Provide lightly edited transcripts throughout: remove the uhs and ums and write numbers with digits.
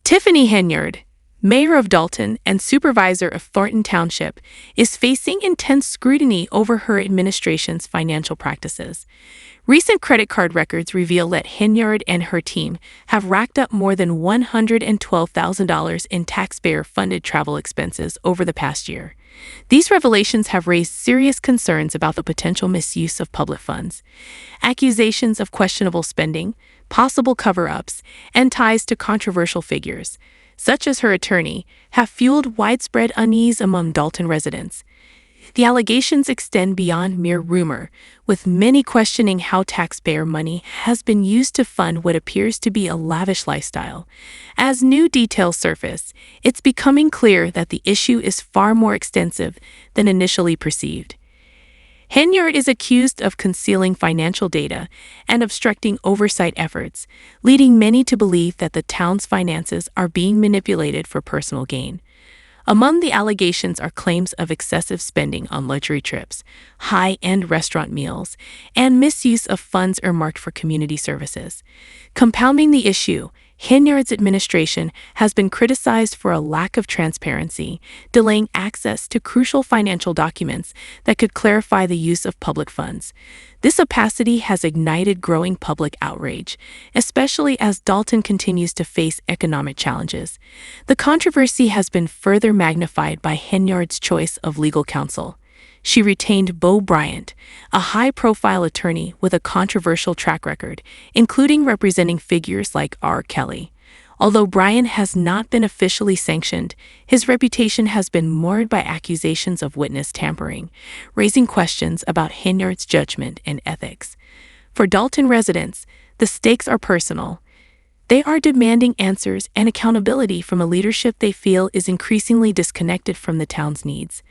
Tiffany Henyard, mayor of Dalton and supervisor of Thornton Township, is facing intense scrutiny over her administration's financial practices. Recent credit card records reveal that Henyard and her team have racked up more than $112,000 in taxpayer-funded travel expenses over the past year. These revelations have raised serious concerns about the potential misuse of public funds. Accusations of questionable spending, possible cover-ups, and ties to controversial figures, such as her attorney, have fueled widespread unease among Dalton residents. The allegations extend beyond mere rumor, with many questioning how taxpayer money has been used to fund what appears to be a lavish lifestyle. As new details surface, it's becoming clear that the issue is far more extensive than initially perceived. Henyard is accused of concealing financial data and obstructing oversight efforts, leading many to believe that the town's finances are being manipulated for personal gain. Among the allegations are claims of excessive spending on luxury trips, high-end restaurant meals, and misuse of funds earmarked for community services. Compounding the issue, Henyard's administration has been criticized for a lack of transparency, delaying access to crucial financial documents that could clarify the use of public funds. This opacity has ignited growing public outrage, especially as Dalton continues to face economic challenges. The controversy has been further magnified by Henyard's choice of legal counsel. She retained Bo Bryant, a high-profile attorney with a controversial track record, including representing figures like R. Kelly. Although Bryant has not been officially sanctioned, his reputation has been marred by accusations of witness tampering, raising questions about Henyard's judgment and ethics. For Dalton residents, the stakes are personal. They are demanding answers and accountability from a leadership they feel is increasingly disconnected from the town's needs.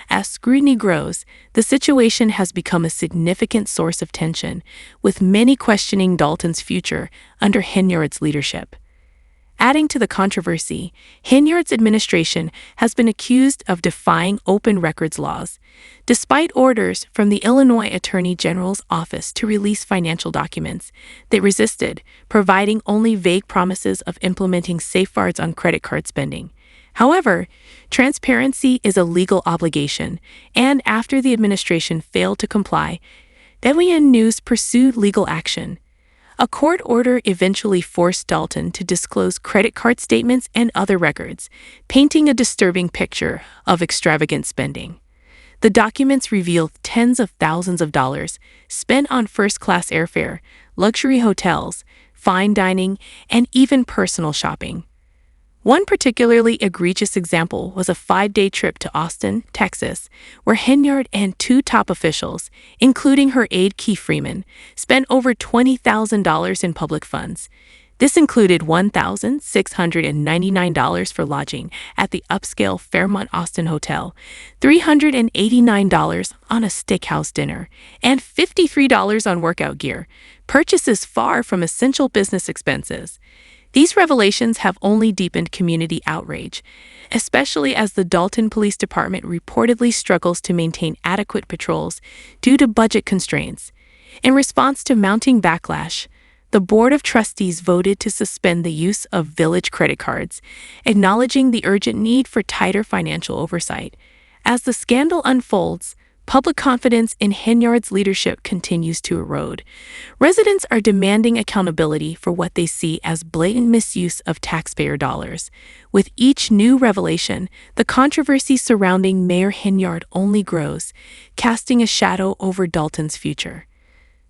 As scrutiny grows, the situation has become a significant source of tension, with many questioning Dalton's future under Henyard's leadership. Adding to the controversy, Henyard's administration has been accused of defying open records laws. Despite orders from the Illinois Attorney General's office to release financial documents, they resisted, providing only vague promises of implementing safeguards on credit card spending. However, transparency is a legal obligation, and after the administration failed to comply, WN News pursued legal action. A court order eventually forced Dalton to disclose credit card statements and other records, painting a disturbing picture of extravagant spending. The documents reveal tens of thousands of dollars spent on first-class airfare, luxury hotels, fine dining, and even personal shopping. One particularly egregious example was a 5-day trip to Austin, Texas, where Henyard and two top officials, including her aide Keith Freeman, spent over $20,000 in public funds. This included $1,699 for lodging at the upscale Fairmont Austin Hotel, $389 on a steakhouse dinner, and $53 on workout gear, purchases far from essential business expenses. These revelations have only deepened community outrage, especially as the Dalton Police Department reportedly struggles to maintain adequate patrols due to budget constraints. In response to mounting backlash, the Board of Trustees voted to suspend the use of Village credit cards, acknowledging the urgent need for tighter financial oversight. As the scandal unfolds, public confidence in Henyard's leadership continues to erode. Residents are demanding accountability for what they see as blatant misuse of taxpayer dollars. With each new revelation, the controversy surrounding Mayor Henyard only grows, casting a shadow over Dalton's future.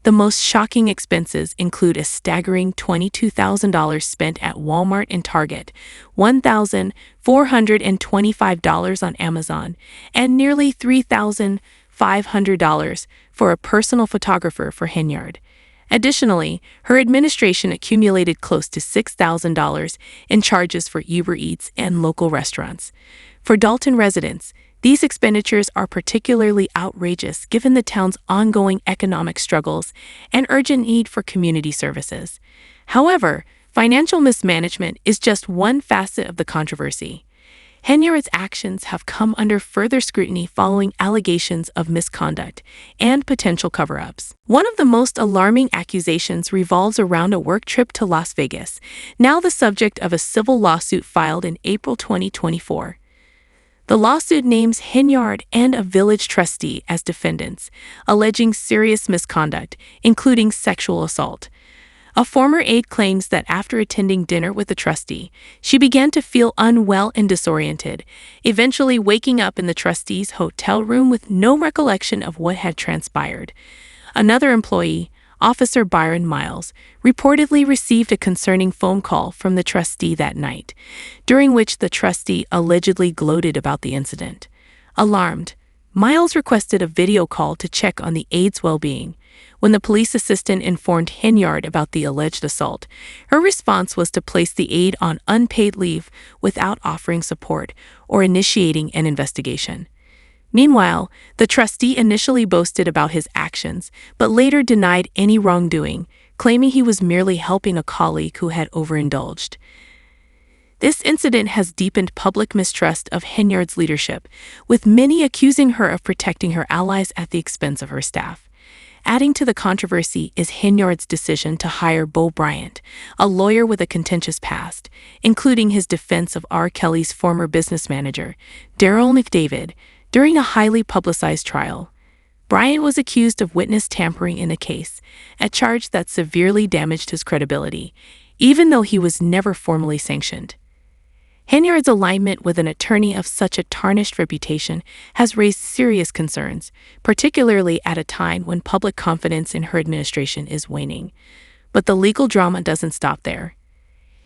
The most shocking expenses include a staggering $22,000 spent at Walmart and Target, $1,425 on Amazon, and nearly $3,500 for a personal photographer for Henyard. Additionally, her administration accumulated close to $6,000 in charges for Uber Eats and local restaurants. For Dalton residents, these expenditures are particularly outrageous given the town's ongoing economic struggles and urgent need for community services. However, financial mismanagement is just one facet of the controversy. Henyard's actions have come under further scrutiny following allegations of misconduct and potential cover-ups. One of the most alarming accusations revolves around a work trip to Las Vegas, now the subject of a civil lawsuit filed in April 2024. The lawsuit names Henyard and a village trustee as defendants, alleging serious misconduct, including sexual assault. A former aide claims that after attending dinner with the trustee, she began to feel unwell and disoriented, eventually waking up in the trustee's hotel room with no recollection of what had transpired. Another employee, Officer Byron Miles, reportedly received a concerning phone call from the trustee that night, during which the trustee allegedly gloated about the incident. Alarmed, Miles requested a video call to check on the aide's well-being. When the police assistant informed Henyard about the alleged assault, her response was to place the aide on unpaid leave without offering support or initiating an investigation. Meanwhile, the trustee initially boasted about his actions, but later denied any wrongdoing, claiming he was merely helping a colleague who had overindulged. This incident has deepened public mistrust of Henyard's leadership, with many accusing her of protecting her allies at the expense of her staff. Adding to the controversy is Henyard's decision to hire Bo Bryant, a lawyer with a contentious past, including his defense of R. Kelly's former business manager, Daryl McDavid, during a highly publicized trial. Bryant was accused of witness tampering in the case, a charge that severely damaged his credibility, even though he was never formally sanctioned. Henyard's alignment with an attorney of such a tarnished reputation has raised serious concerns, particularly at a time when public confidence in her administration is waning. But the legal drama doesn't stop there.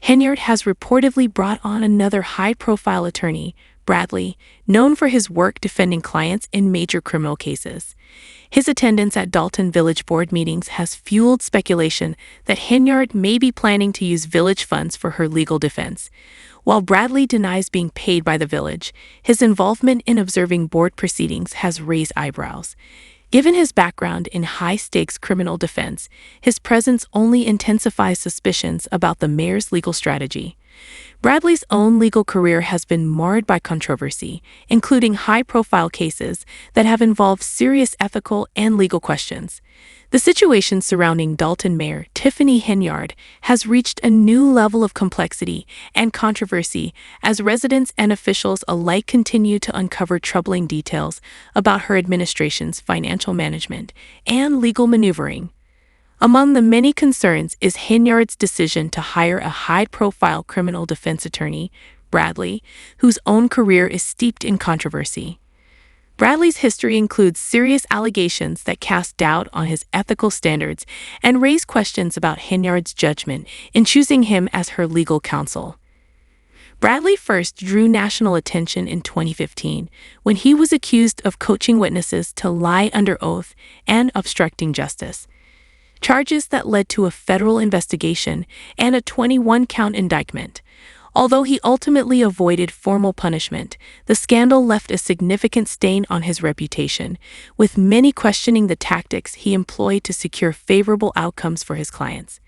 Henyard has reportedly brought on another high-profile attorney, Bradley, known for his work defending clients in major criminal cases. His attendance at Dalton Village Board meetings has fueled speculation that Henyard may be planning to use village funds for her legal defense. While Bradley denies being paid by the village, his involvement in observing board proceedings has raised eyebrows. Given his background in high-stakes criminal defense, his presence only intensifies suspicions about the mayor's legal strategy. Bradley's own legal career has been marred by controversy, including high-profile cases that have involved serious ethical and legal questions. The situation surrounding Dalton Mayor Tiffany Henyard has reached a new level of complexity and controversy as residents and officials alike continue to uncover troubling details about her administration's financial management and legal maneuvering. Among the many concerns is Henyard's decision to hire a high-profile criminal defense attorney, Bradley, whose own career is steeped in controversy. Bradley's history includes serious allegations that cast doubt on his ethical standards and raise questions about Henyard's judgment in choosing him as her legal counsel. Bradley first drew national attention in 2015 when he was accused of coaching witnesses to lie under oath and obstructing justice, charges that led to a federal investigation and a 21-count indictment. Although he ultimately avoided formal punishment, the scandal left a significant stain on his reputation, with many questioning the tactics he employed to secure favorable outcomes for his clients.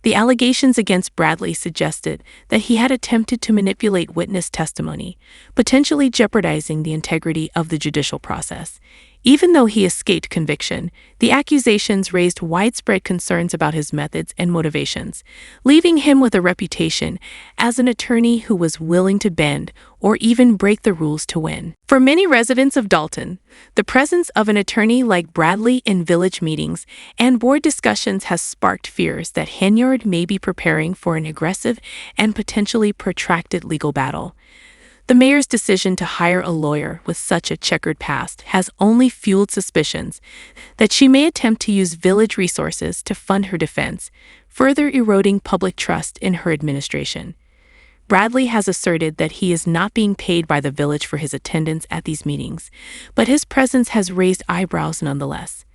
The allegations against Bradley suggested that he had attempted to manipulate witness testimony, potentially jeopardizing the integrity of the judicial process. Even though he escaped conviction, the accusations raised widespread concerns about his methods and motivations, leaving him with a reputation as an attorney who was willing to bend or even break the rules to win. For many residents of Dalton, the presence of an attorney like Bradley in village meetings and board discussions has sparked fears that Henyard may be preparing for an aggressive and potentially protracted legal battle. The mayor's decision to hire a lawyer with such a checkered past has only fueled suspicions that she may attempt to use village resources to fund her defense, further eroding public trust in her administration. Bradley has asserted that he is not being paid by the village for his attendance at these meetings, but his presence has raised eyebrows nonetheless.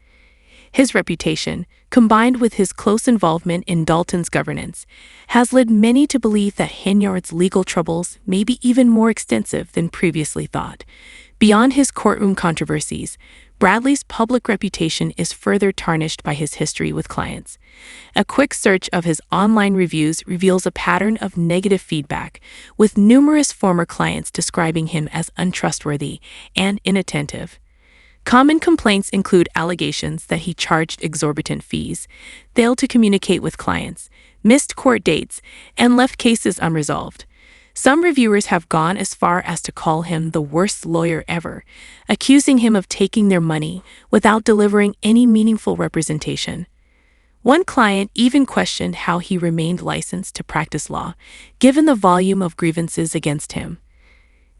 His reputation, combined with his close involvement in Dalton's governance, has led many to believe that Henyard's legal troubles may be even more extensive than previously thought. Beyond his courtroom controversies, Bradley's public reputation is further tarnished by his history with clients. A quick search of his online reviews reveals a pattern of negative feedback, with numerous former clients describing him as untrustworthy and inattentive. Common complaints include allegations that he charged exorbitant fees, failed to communicate with clients, missed court dates, and left cases unresolved. Some reviewers have gone as far as to call him the worst lawyer ever, accusing him of taking their money without delivering any meaningful representation. One client even questioned how he remained licensed to practice law, given the volume of grievances against him.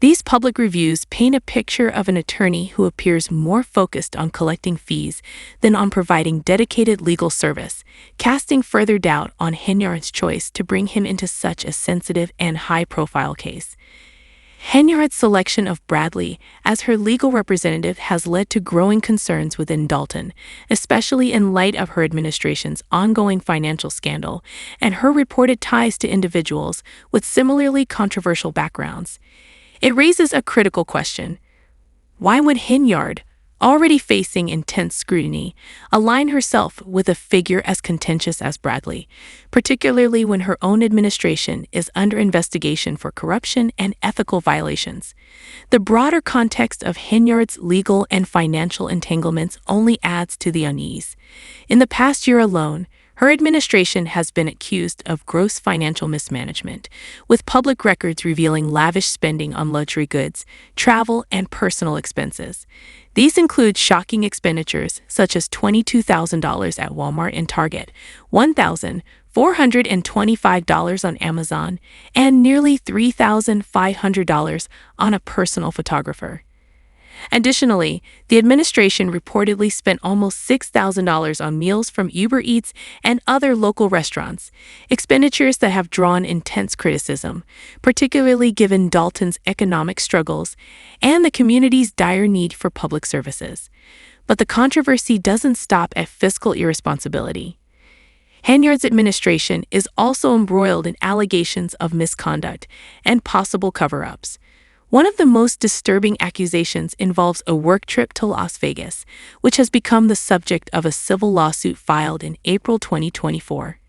These public reviews paint a picture of an attorney who appears more focused on collecting fees than on providing dedicated legal service, casting further doubt on Henyard's choice to bring him into such a sensitive and high-profile case. Henyard's selection of Bradley as her legal representative has led to growing concerns within Dalton, especially in light of her administration's ongoing financial scandal and her reported ties to individuals with similarly controversial backgrounds. It raises a critical question. Why would Henyard, already facing intense scrutiny, align herself with a figure as contentious as Bradley, particularly when her own administration is under investigation for corruption and ethical violations? The broader context of Henyard's legal and financial entanglements only adds to the unease. In the past year alone, her administration has been accused of gross financial mismanagement, with public records revealing lavish spending on luxury goods, travel, and personal expenses. These include shocking expenditures such as $22,000 at Walmart and Target, $1,425 on Amazon, and nearly $3,500 on a personal photographer. Additionally, the administration reportedly spent almost $6,000 on meals from Uber Eats and other local restaurants, expenditures that have drawn intense criticism, particularly given Dalton's economic struggles and the community's dire need for public services. But the controversy doesn't stop at fiscal irresponsibility. Henyard's administration is also embroiled in allegations of misconduct and possible cover-ups. One of the most disturbing accusations involves a work trip to Las Vegas, which has become the subject of a civil lawsuit filed in April 2024.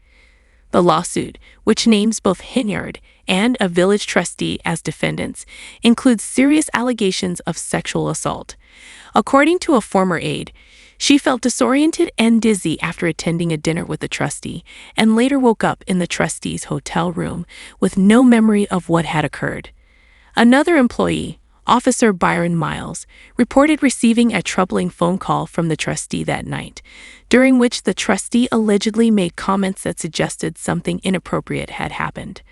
The lawsuit, which names both Henyard and a village trustee as defendants, includes serious allegations of sexual assault. According to a former aide, she felt disoriented and dizzy after attending a dinner with the trustee and later woke up in the trustee's hotel room with no memory of what had occurred. Another employee, Officer Byron Miles, reported receiving a troubling phone call from the trustee that night, during which the trustee allegedly made comments that suggested something inappropriate had happened.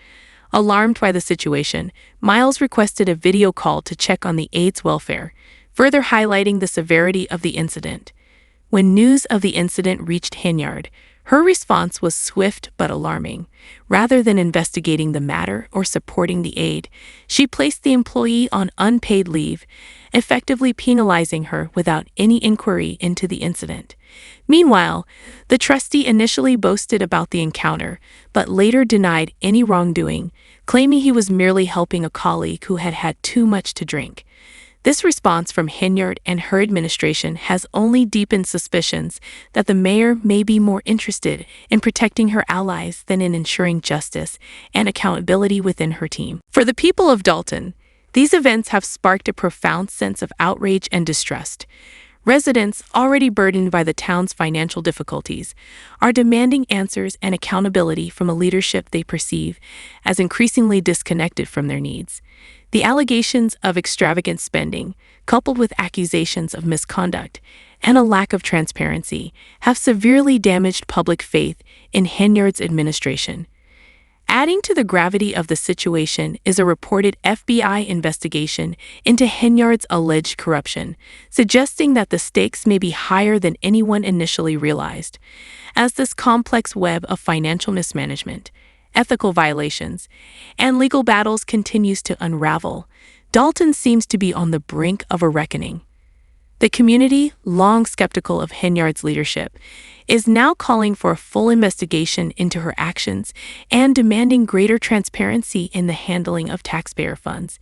Alarmed by the situation, Miles requested a video call to check on the aide's welfare, further highlighting the severity of the incident. When news of the incident reached Henyard, her response was swift but alarming. Rather than investigating the matter or supporting the aide, she placed the employee on unpaid leave, effectively penalizing her without any inquiry into the incident. Meanwhile, the trustee initially boasted about the encounter, but later denied any wrongdoing, claiming he was merely helping a colleague who had had too much to drink. This response from Henyard and her administration has only deepened suspicions that the mayor may be more interested in protecting her allies than in ensuring justice and accountability within her team. For the people of Dalton, these events have sparked a profound sense of outrage and distrust. Residents, already burdened by the town's financial difficulties, are demanding answers and accountability from a leadership they perceive as increasingly disconnected from their needs. The allegations of extravagant spending, coupled with accusations of misconduct and a lack of transparency, have severely damaged public faith in Henyard's administration. Adding to the gravity of the situation is a reported FBI investigation into Henyard's alleged corruption, suggesting that the stakes may be higher than anyone initially realized. As this complex web of financial mismanagement, ethical violations, and legal battles continues to unravel, Dalton seems to be on the brink of a reckoning. The community, long skeptical of Henyard's leadership, is now calling for a full investigation into her actions and demanding greater transparency in the handling of taxpayer funds.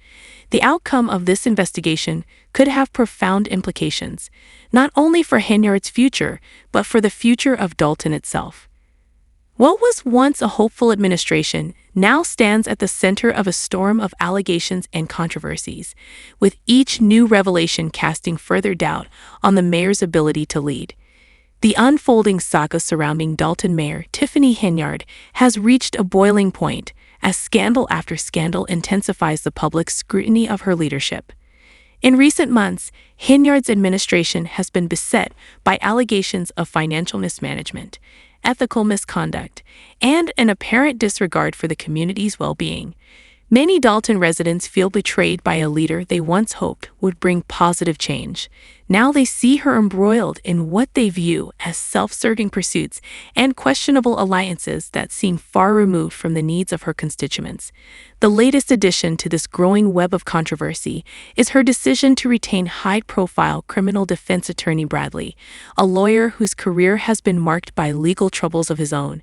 The outcome of this investigation could have profound implications, not only for Henyard's future, but for the future of Dalton itself. What was once a hopeful administration now stands at the center of a storm of allegations and controversies, with each new revelation casting further doubt on the mayor's ability to lead. The unfolding saga surrounding Dalton Mayor Tiffany Henyard has reached a boiling point as scandal after scandal intensifies the public's scrutiny of her leadership. In recent months, Henyard's administration has been beset by allegations of financial mismanagement, ethical misconduct, and an apparent disregard for the community's well-being. Many Dalton residents feel betrayed by a leader they once hoped would bring positive change. Now they see her embroiled in what they view as self-serving pursuits and questionable alliances that seem far removed from the needs of her constituents. The latest addition to this growing web of controversy is her decision to retain high-profile criminal defense attorney Bradley, a lawyer whose career has been marked by legal troubles of his own.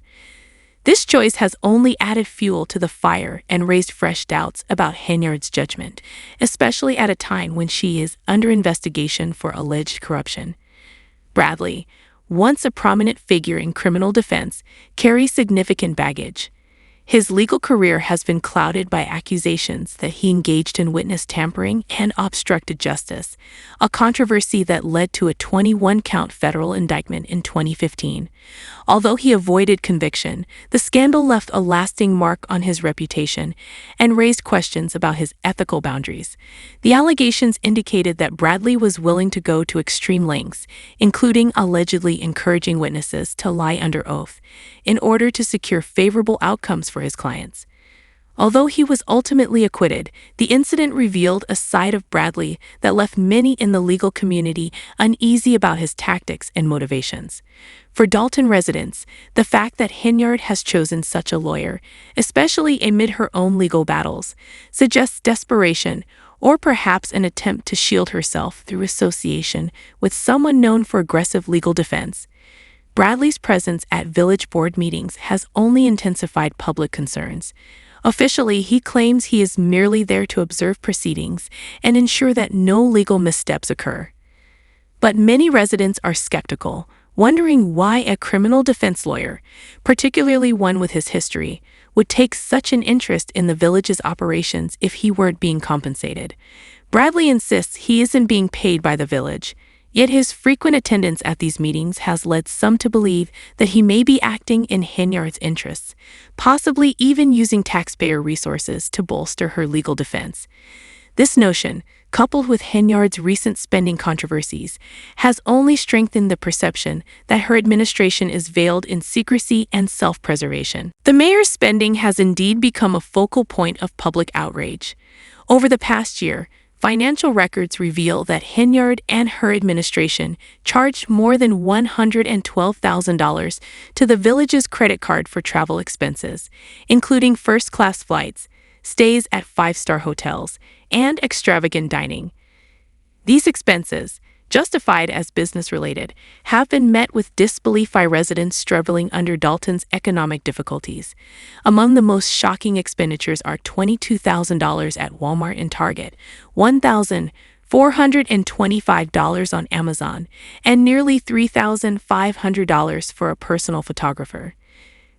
This choice has only added fuel to the fire and raised fresh doubts about Henyard's judgment, especially at a time when she is under investigation for alleged corruption. Bradley, once a prominent figure in criminal defense, carries significant baggage. His legal career has been clouded by accusations that he engaged in witness tampering and obstructed justice, a controversy that led to a 21-count federal indictment in 2015. Although he avoided conviction, the scandal left a lasting mark on his reputation and raised questions about his ethical boundaries. The allegations indicated that Bradley was willing to go to extreme lengths, including allegedly encouraging witnesses to lie under oath, in order to secure favorable outcomes for his clients. Although he was ultimately acquitted, the incident revealed a side of Bradley that left many in the legal community uneasy about his tactics and motivations. For Dalton residents, the fact that Henyard has chosen such a lawyer, especially amid her own legal battles, suggests desperation or perhaps an attempt to shield herself through association with someone known for aggressive legal defense. Bradley's presence at village board meetings has only intensified public concerns. Officially, he claims he is merely there to observe proceedings and ensure that no legal missteps occur. But many residents are skeptical, wondering why a criminal defense lawyer, particularly one with his history, would take such an interest in the village's operations if he weren't being compensated. Bradley insists he isn't being paid by the village, yet his frequent attendance at these meetings has led some to believe that he may be acting in Henyard's interests, possibly even using taxpayer resources to bolster her legal defense. This notion, coupled with Henyard's recent spending controversies, has only strengthened the perception that her administration is veiled in secrecy and self-preservation. The mayor's spending has indeed become a focal point of public outrage. Over the past year, financial records reveal that Henyard and her administration charged more than $112,000 to the village's credit card for travel expenses, including first-class flights, stays at five-star hotels, and extravagant dining. These expenses, justified as business-related, have been met with disbelief by residents struggling under Dalton's economic difficulties. Among the most shocking expenditures are $22,000 at Walmart and Target, $1,425 on Amazon, and nearly $3,500 for a personal photographer.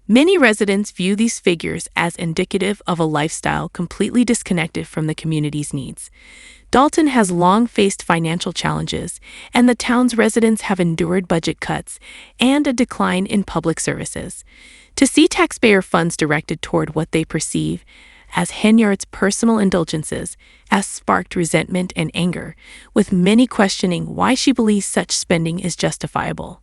Many residents view these figures as indicative of a lifestyle completely disconnected from the community's needs. Dalton has long faced financial challenges, and the town's residents have endured budget cuts and a decline in public services. To see taxpayer funds directed toward what they perceive as Henyard's personal indulgences has sparked resentment and anger, with many questioning why she believes such spending is justifiable.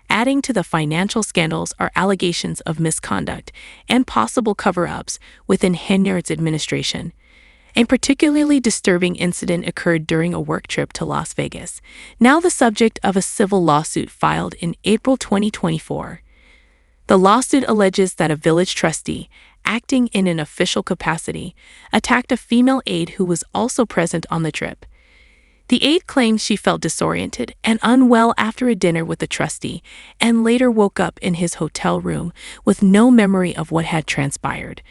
Adding to the financial scandals are allegations of misconduct and possible cover-ups within Henyard's administration. A particularly disturbing incident occurred during a work trip to Las Vegas, now the subject of a civil lawsuit filed in April 2024. The lawsuit alleges that a village trustee, acting in an official capacity, attacked a female aide who was also present on the trip. The aide claims she felt disoriented and unwell after a dinner with the trustee and later woke up in his hotel room with no memory of what had transpired.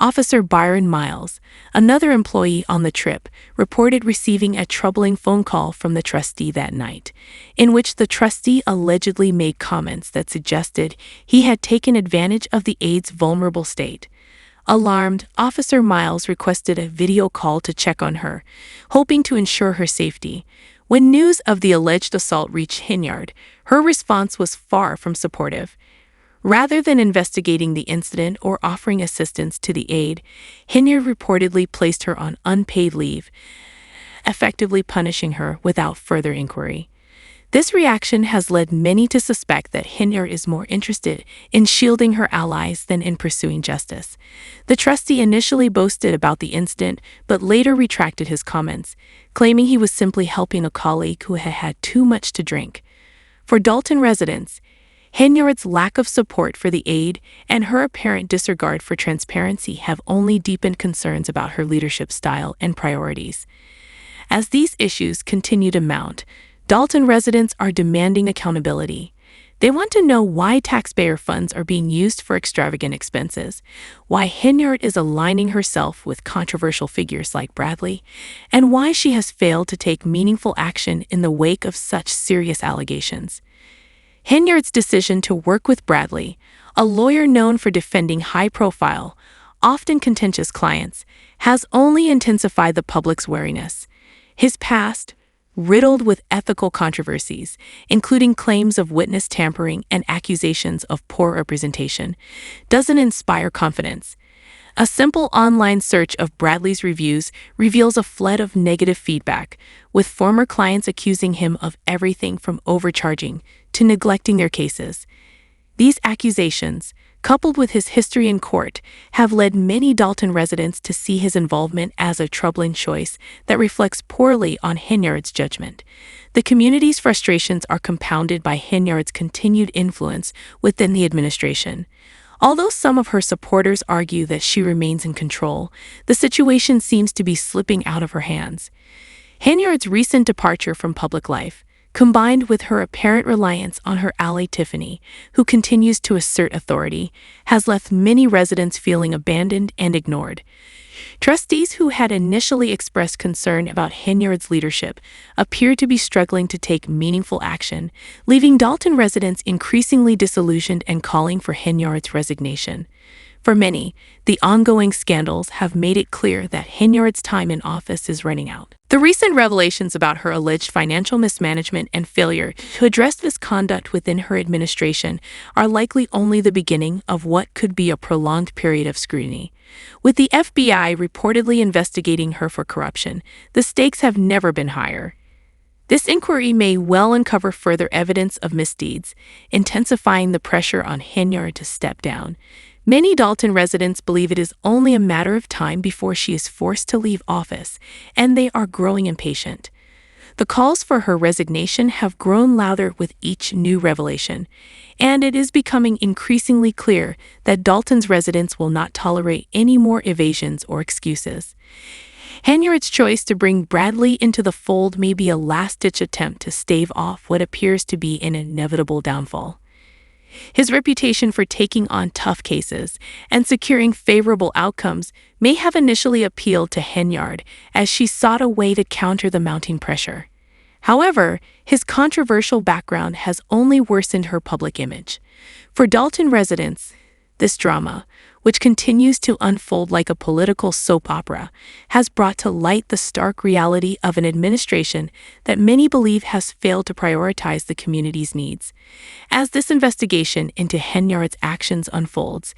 Officer Byron Miles, another employee on the trip, reported receiving a troubling phone call from the trustee that night, in which the trustee allegedly made comments that suggested he had taken advantage of the aide's vulnerable state. Alarmed, Officer Miles requested a video call to check on her, hoping to ensure her safety. When news of the alleged assault reached Henyard, her response was far from supportive. Rather than investigating the incident or offering assistance to the aide, Henyard reportedly placed her on unpaid leave, effectively punishing her without further inquiry. This reaction has led many to suspect that Henyard is more interested in shielding her allies than in pursuing justice. The trustee initially boasted about the incident, but later retracted his comments, claiming he was simply helping a colleague who had had too much to drink. For Dalton residents, Henyard's lack of support for the aide and her apparent disregard for transparency have only deepened concerns about her leadership style and priorities. As these issues continue to mount, Dalton residents are demanding accountability. They want to know why taxpayer funds are being used for extravagant expenses, why Henyard is aligning herself with controversial figures like Bradley, and why she has failed to take meaningful action in the wake of such serious allegations. Henyard's decision to work with Bradley, a lawyer known for defending high-profile, often contentious clients, has only intensified the public's wariness. His past, riddled with ethical controversies, including claims of witness tampering and accusations of poor representation, doesn't inspire confidence. A simple online search of Bradley's reviews reveals a flood of negative feedback, with former clients accusing him of everything from overcharging to neglecting their cases. These accusations, coupled with his history in court, have led many Dalton residents to see his involvement as a troubling choice that reflects poorly on Henyard's judgment. The community's frustrations are compounded by Henyard's continued influence within the administration. Although some of her supporters argue that she remains in control, the situation seems to be slipping out of her hands. Henyard's recent departure from public life, combined with her apparent reliance on her ally Tiffany, who continues to assert authority, has left many residents feeling abandoned and ignored. Trustees who had initially expressed concern about Henyard's leadership appear to be struggling to take meaningful action, leaving Dalton residents increasingly disillusioned and calling for Henyard's resignation. For many, the ongoing scandals have made it clear that Henyard's time in office is running out. The recent revelations about her alleged financial mismanagement and failure to address misconduct within her administration are likely only the beginning of what could be a prolonged period of scrutiny. With the FBI reportedly investigating her for corruption, the stakes have never been higher. This inquiry may well uncover further evidence of misdeeds, intensifying the pressure on Henyard to step down. Many Dalton residents believe it is only a matter of time before she is forced to leave office, and they are growing impatient. The calls for her resignation have grown louder with each new revelation, and it is becoming increasingly clear that Dalton's residents will not tolerate any more evasions or excuses. Henyard's choice to bring Bradley into the fold may be a last-ditch attempt to stave off what appears to be an inevitable downfall. His reputation for taking on tough cases and securing favorable outcomes may have initially appealed to Henyard as she sought a way to counter the mounting pressure. However, his controversial background has only worsened her public image. For Dalton residents, this drama, which continues to unfold like a political soap opera, has brought to light the stark reality of an administration that many believe has failed to prioritize the community's needs. As this investigation into Henyard's actions unfolds,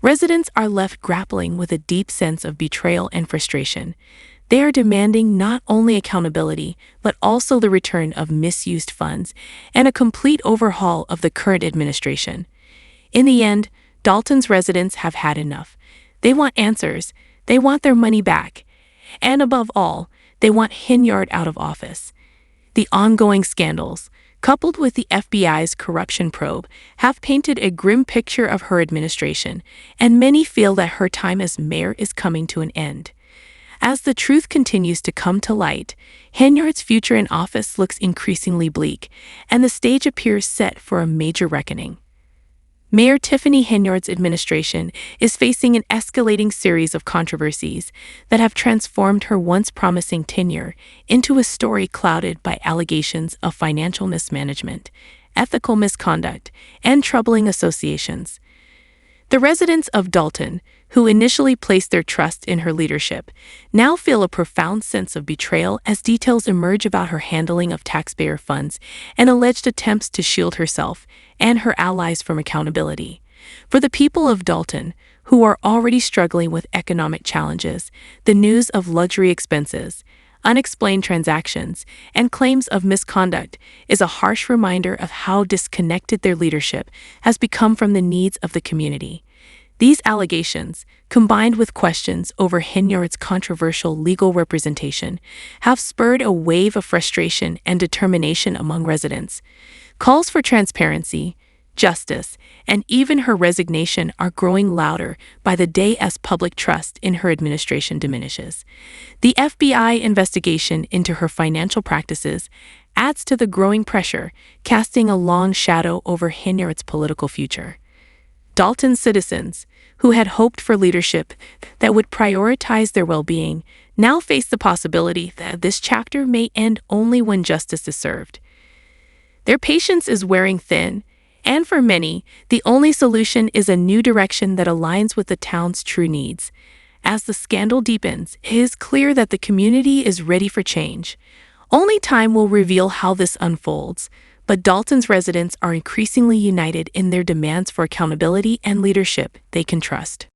residents are left grappling with a deep sense of betrayal and frustration. They are demanding not only accountability, but also the return of misused funds and a complete overhaul of the current administration. In the end, Dalton's residents have had enough. They want answers, they want their money back, and above all, they want Henyard out of office. The ongoing scandals, coupled with the FBI's corruption probe, have painted a grim picture of her administration, and many feel that her time as mayor is coming to an end. As the truth continues to come to light, Henyard's future in office looks increasingly bleak, and the stage appears set for a major reckoning. Mayor Tiffany Henyard's administration is facing an escalating series of controversies that have transformed her once promising tenure into a story clouded by allegations of financial mismanagement, ethical misconduct, and troubling associations. The residents of Dalton, who initially placed their trust in her leadership, now feel a profound sense of betrayal as details emerge about her handling of taxpayer funds and alleged attempts to shield herself and her allies from accountability. For the people of Dalton, who are already struggling with economic challenges, the news of luxury expenses, unexplained transactions, and claims of misconduct is a harsh reminder of how disconnected their leadership has become from the needs of the community. These allegations, combined with questions over Henyard's controversial legal representation, have spurred a wave of frustration and determination among residents. Calls for transparency, justice, and even her resignation are growing louder by the day as public trust in her administration diminishes. The FBI investigation into her financial practices adds to the growing pressure, casting a long shadow over Henyard's political future. Dalton's citizens, who had hoped for leadership that would prioritize their well-being, now face the possibility that this chapter may end only when justice is served. Their patience is wearing thin, and for many, the only solution is a new direction that aligns with the town's true needs. As the scandal deepens, it is clear that the community is ready for change. Only time will reveal how this unfolds, but Dalton's residents are increasingly united in their demands for accountability and leadership they can trust.